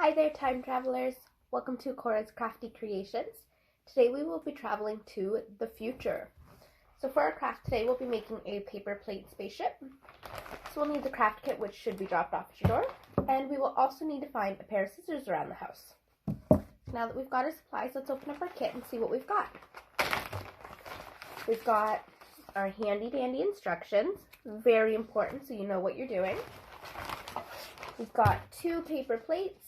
Hi there, time travelers. Welcome to Cora's Crafty Creations. Today we will be traveling to the future. So for our craft today, we'll be making a paper plate spaceship. So we'll need the craft kit, which should be dropped off at your door. And we will also need to find a pair of scissors around the house. Now that we've got our supplies, let's open up our kit and see what we've got. We've got our handy dandy instructions. Very important so you know what you're doing. We've got 2 paper plates.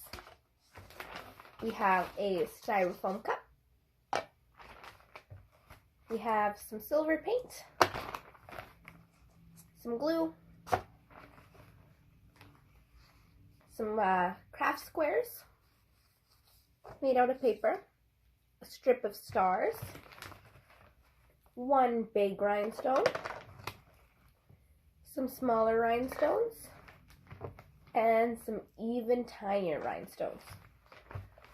We have a styrofoam cup. We have some silver paint, some glue, some craft squares made out of paper, a strip of stars, 1 big rhinestone, some smaller rhinestones, and some even tinier rhinestones.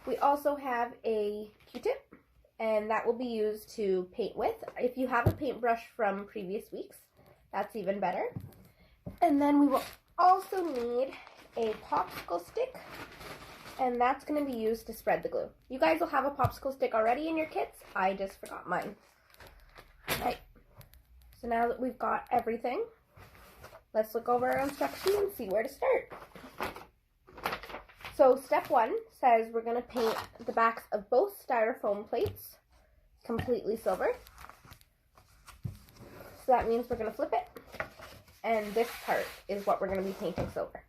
We also have a Q-tip, and that will be used to paint with. If you have a paintbrush from previous weeks, that's even better. And then we will also need a popsicle stick, and that's going to be used to spread the glue. You guys will have a popsicle stick already in your kits. I just forgot mine. Right. So now that we've got everything, let's look over our instructions and see where to start. So step 1 says we're going to paint the backs of both styrofoam plates completely silver. So that means we're going to flip it, and this part is what we're going to be painting silver.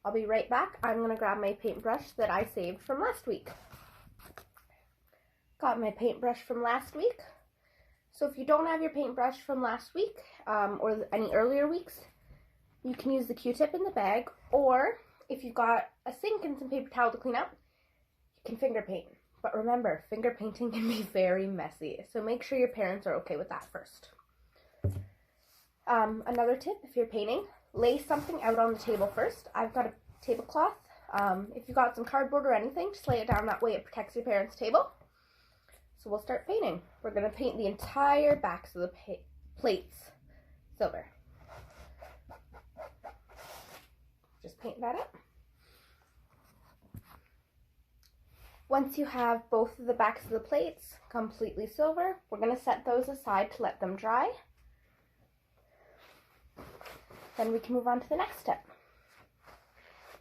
I'll be right back. I'm going to grab my paintbrush that I saved from last week. Got my paintbrush from last week. So if you don't have your paintbrush from last week or any earlier weeks, you can use the Q-tip in the bag, or if you've got a sink and some paper towel to clean up, you can finger paint. But remember, finger painting can be very messy, so make sure your parents are okay with that first. Another tip, if you're painting, lay something out on the table first. I've got a tablecloth. If you've got some cardboard or anything, just lay it down. That way it protects your parents' table. So we'll start painting. We're going to paint the entire backs of the plates silver. Just paint that up. Once you have both of the backs of the plates completely silver, we're going to set those aside to let them dry. Then we can move on to the next step.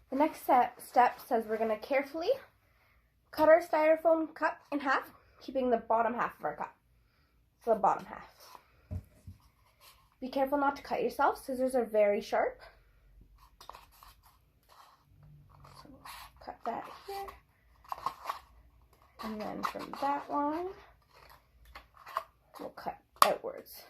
The next step says we're going to carefully cut our styrofoam cup in half, keeping the bottom half of our cup. So the bottom half. Be careful not to cut yourself. Scissors are very sharp. So cut that here. And then from that one, we'll cut outwards.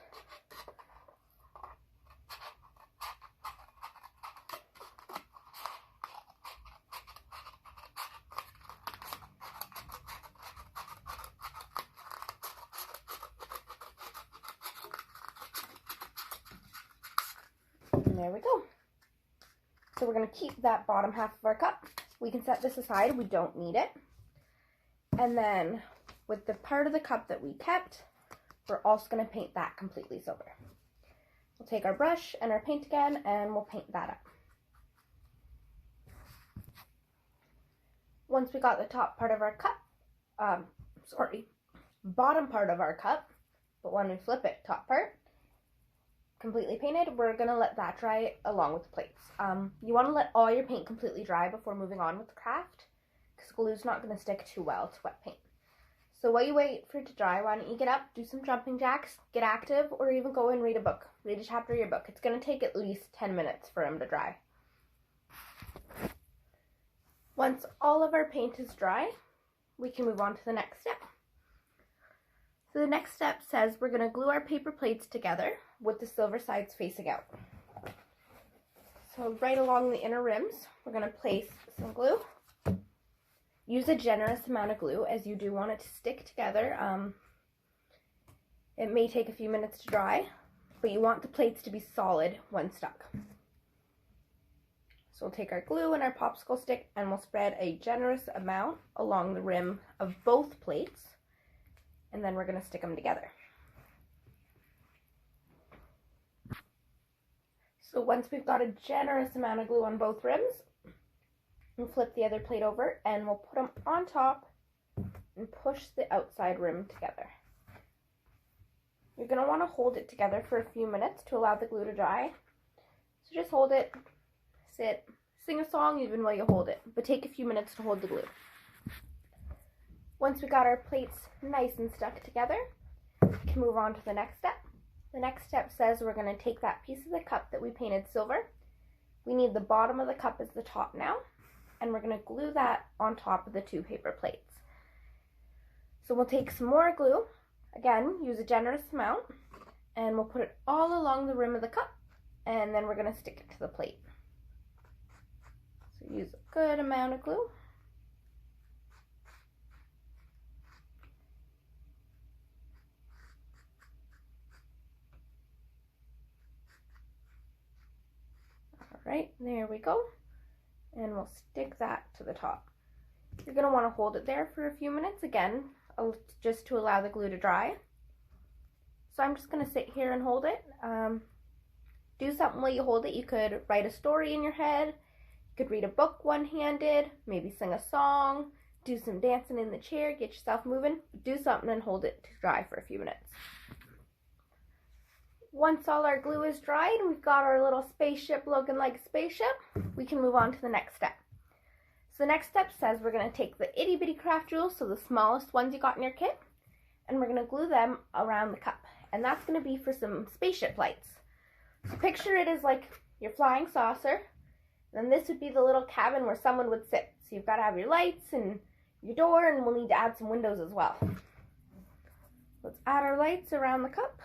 And there we go. So we're going to keep that bottom half of our cup. We can set this aside. We don't need it. And then with the part of the cup that we kept, we're also going to paint that completely silver. We'll take our brush and our paint again, and we'll paint that up. Once we got the top part of our cup, bottom part of our cup, but when we flip it, top part, completely painted, we're going to let that dry along with the plates. You want to let all your paint completely dry before moving on with the craft, because glue's not going to stick too well to wet paint. So while you wait for it to dry, why don't you get up, do some jumping jacks, get active, or even go and read a book. Read a chapter of your book. It's going to take at least 10 minutes for them to dry. Once all of our paint is dry, we can move on to the next step. So the next step says we're going to glue our paper plates together with the silver sides facing out. So right along the inner rims, we're going to place some glue. Use a generous amount of glue, as you do want it to stick together. It may take a few minutes to dry, but you want the plates to be solid when stuck. So we'll take our glue and our popsicle stick, and we'll spread a generous amount along the rim of both plates, and then we're going to stick them together. So once we've got a generous amount of glue on both rims, and flip the other plate over, and we'll put them on top and push the outside rim together. You're going to want to hold it together for a few minutes to allow the glue to dry. So just hold it, sit, sing a song even while you hold it, but take a few minutes to hold the glue. Once we got our plates nice and stuck together, we can move on to the next step. The next step says we're going to take that piece of the cup that we painted silver. We need the bottom of the cup as the top now, and we're going to glue that on top of the 2 paper plates. So we'll take some more glue, again, use a generous amount, and we'll put it all along the rim of the cup, and then we're going to stick it to the plate. So use a good amount of glue. Right, there we go, and we'll stick that to the top. You're going to want to hold it there for a few minutes, again, just to allow the glue to dry. So I'm just going to sit here and hold it. Do something while you hold it. You could write a story in your head, you could read a book one-handed, maybe sing a song, do some dancing in the chair, get yourself moving, do something and hold it to dry for a few minutes. Once all our glue is dried and we've got our little spaceship looking like a spaceship, we can move on to the next step. So the next step says we're going to take the itty bitty craft jewels, so the smallest ones you got in your kit, and we're going to glue them around the cup. And that's going to be for some spaceship lights. So picture it as like your flying saucer. Then this would be the little cabin where someone would sit. So you've got to have your lights and your door, and we'll need to add some windows as well. Let's add our lights around the cup.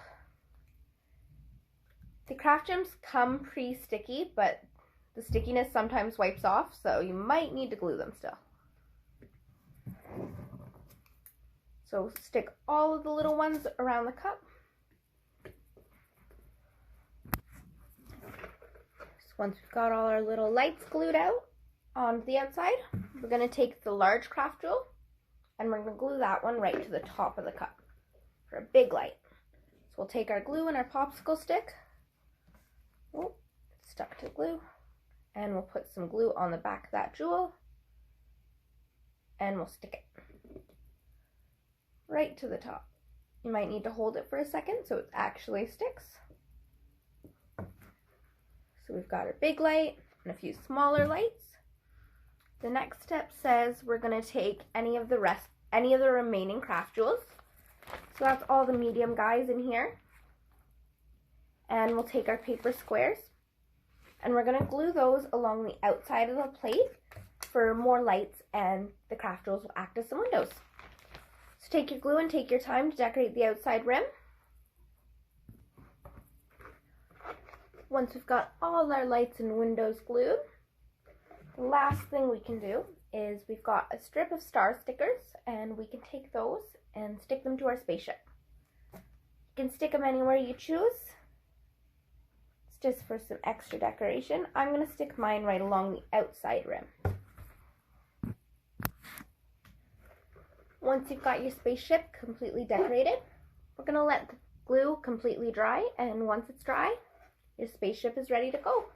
The craft gems come pre-sticky, but the stickiness sometimes wipes off, so you might need to glue them still. So stick all of the little ones around the cup. So once we've got all our little lights glued out on the outside, we're going to take the large craft jewel and we're going to glue that one right to the top of the cup for a big light. So we'll take our glue and our popsicle stick. Oh, stuck to glue, and we'll put some glue on the back of that jewel and we'll stick it right to the top. You might need to hold it for a second so it actually sticks. So we've got our big light and a few smaller lights. The next step says we're going to take any of the remaining craft jewels. So that's all the medium guys in here. And we'll take our paper squares and we're going to glue those along the outside of the plate for more lights, and the craft jewels will act as some windows. So take your glue and take your time to decorate the outside rim. Once we've got all our lights and windows glued, the last thing we can do is we've got a strip of star stickers, and we can take those and stick them to our spaceship. You can stick them anywhere you choose. Just for some extra decoration. I'm going to stick mine right along the outside rim. Once you've got your spaceship completely decorated, we're going to let the glue completely dry, and once it's dry, your spaceship is ready to go.